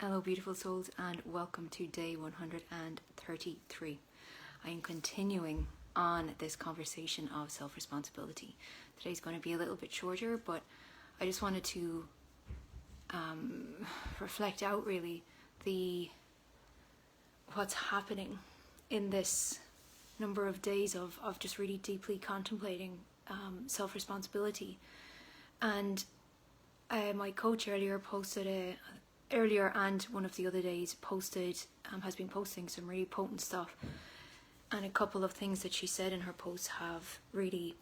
Hello beautiful souls, and welcome to day 133. I am continuing on this conversation of self-responsibility. Today's going to be a little bit shorter, but I just wanted to reflect out really what's happening in this number of days of just really deeply contemplating self-responsibility. And my coach earlier and one of the other days has been posting some really potent stuff, and a couple of things that she said in her posts have really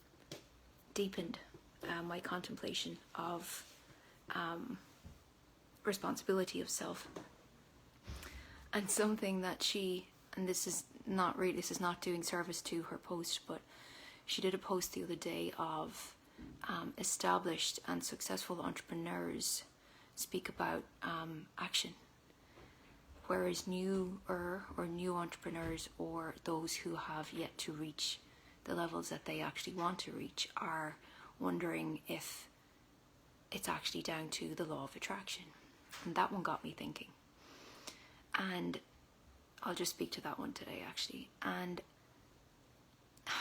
deepened my contemplation of responsibility of self. And something that this is not doing service to her post, but she did a post the other day of established and successful entrepreneurs speak about action, whereas new entrepreneurs, or those who have yet to reach the levels that they actually want to reach, are wondering if it's actually down to the law of attraction. And that one got me thinking, and I'll just speak to that one today actually. And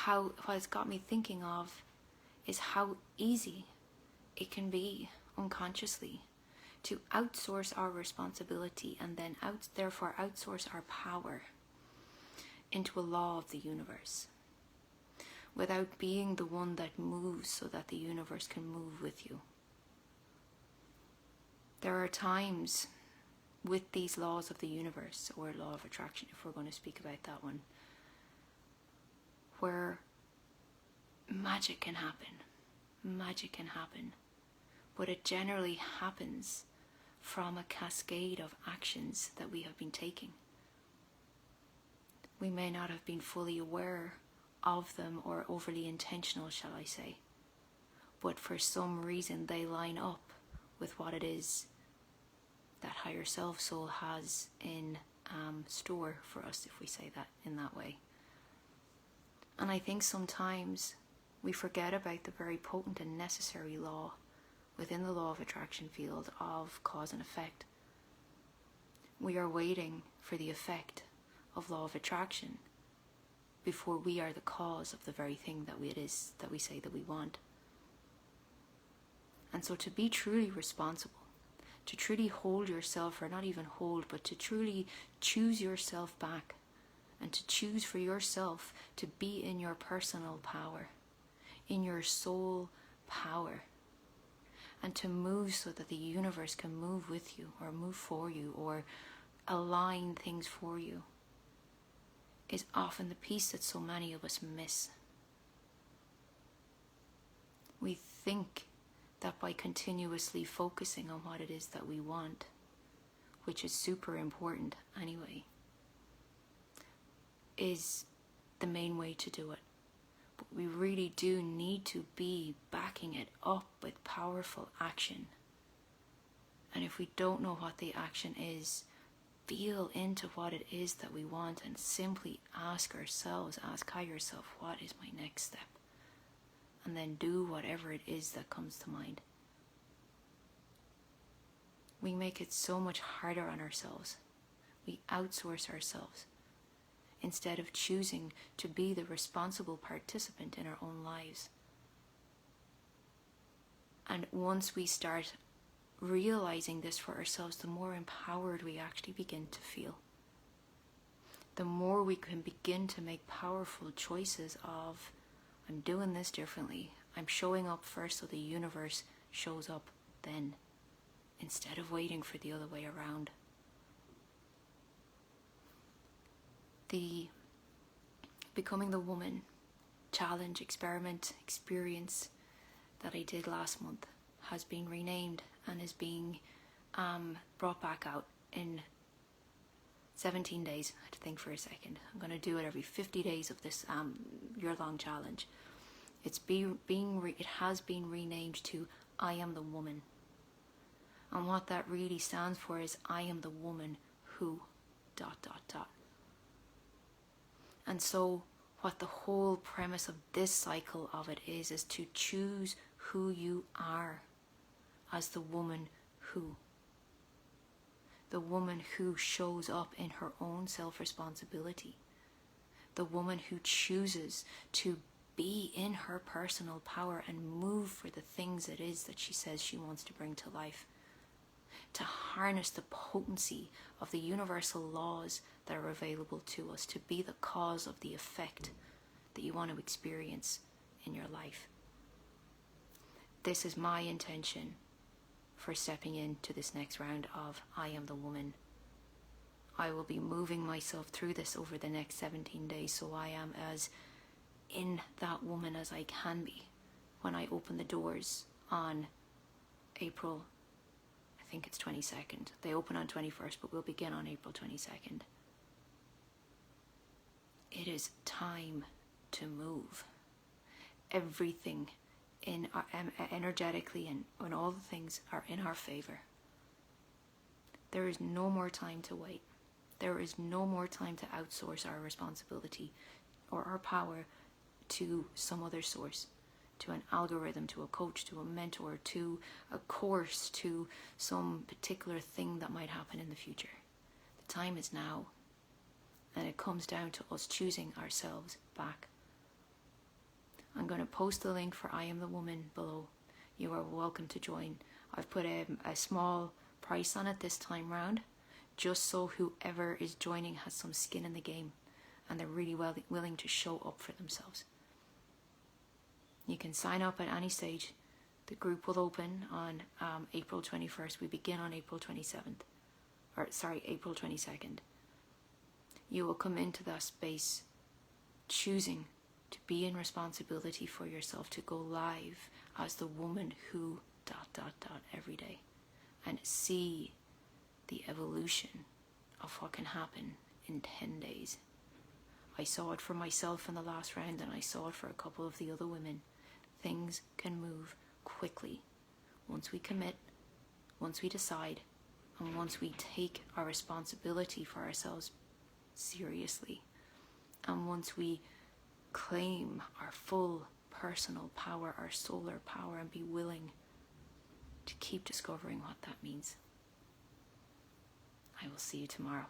what it's got me thinking of is how easy it can be unconsciously to outsource our responsibility and then therefore outsource our power into a law of the universe, without being the one that moves so that the universe can move with you. There are times with these laws of the universe, or law of attraction if we're going to speak about that one, where magic can happen, but it generally happens from a cascade of actions that we have been taking. We may not have been fully aware of them or overly intentional, shall I say, but for some reason they line up with what it is that higher self soul has in store for us, if we say that in that way. And I think sometimes we forget about the very potent and necessary law within the law of attraction field of cause and effect. We are waiting for the effect of law of attraction before we are the cause of the very thing that it is that we say that we want. And so to be truly responsible, to truly hold yourself, or not even hold, but to truly choose yourself back, and to choose for yourself to be in your personal power, in your soul power, and to move so that the universe can move with you, or move for you, or align things for you, is often the piece that so many of us miss. We think that by continuously focusing on what it is that we want, which is super important anyway, is the main way to do it. But we really do need to be backing it up with powerful action. And if we don't know what the action is, feel into what it is that we want, and simply ask higher self, what is my next step? And then do whatever it is that comes to mind. We make it so much harder on ourselves. We outsource ourselves instead of choosing to be the responsible participant in our own lives. And once we start realizing this for ourselves, the more empowered we actually begin to feel. The more we can begin to make powerful choices of, I'm doing this differently. I'm showing up first so the universe shows up then, instead of waiting for the other way around. The Becoming the Woman challenge, experiment, experience that I did last month has been renamed and is being brought back out in 17 days. I had to think for a second. I'm going to do it every 50 days of this year-long challenge. It has been renamed to I Am the Woman. And what that really stands for is I am the woman who ... And so what the whole premise of this cycle of it is to choose who you are as the woman who. the woman who shows up in her own self-responsibility, the woman who chooses to be in her personal power and move for the things it is that she says she wants to bring to life, to harness the potency of the universal laws that are available to us, to be the cause of the effect that you want to experience in your life. This is my intention for stepping into this next round of I Am the Woman. I will be moving myself through this over the next 17 days, so I am as in that woman as I can be when I open the doors on April, I think it's 22nd. They open on 21st, but we'll begin on April 22nd. It is time to move. Everything in our, energetically and all the things are in our favor. There is no more time to wait. There is no more time to outsource our responsibility or our power to some other source, to an algorithm, to a coach, to a mentor, to a course, to some particular thing that might happen in the future. The time is now, and it comes down to us choosing ourselves back. I'm going to post the link for I Am the Woman below. You are welcome to join. I've put a small price on it this time round, just so whoever is joining has some skin in the game and they're really willing to show up for themselves. You can sign up at any stage. The group will open on April 21st. We begin on April 27th. April 22nd. You will come into that space choosing to be in responsibility for yourself, to go live as the woman who ... every day, and see the evolution of what can happen in 10 days. I saw it for myself in the last round, and I saw it for a couple of the other women. Things can move quickly once we commit, once we decide, and once we take our responsibility for ourselves seriously, and once we claim our full personal power, our solar power, and be willing to keep discovering what that means. I will see you tomorrow.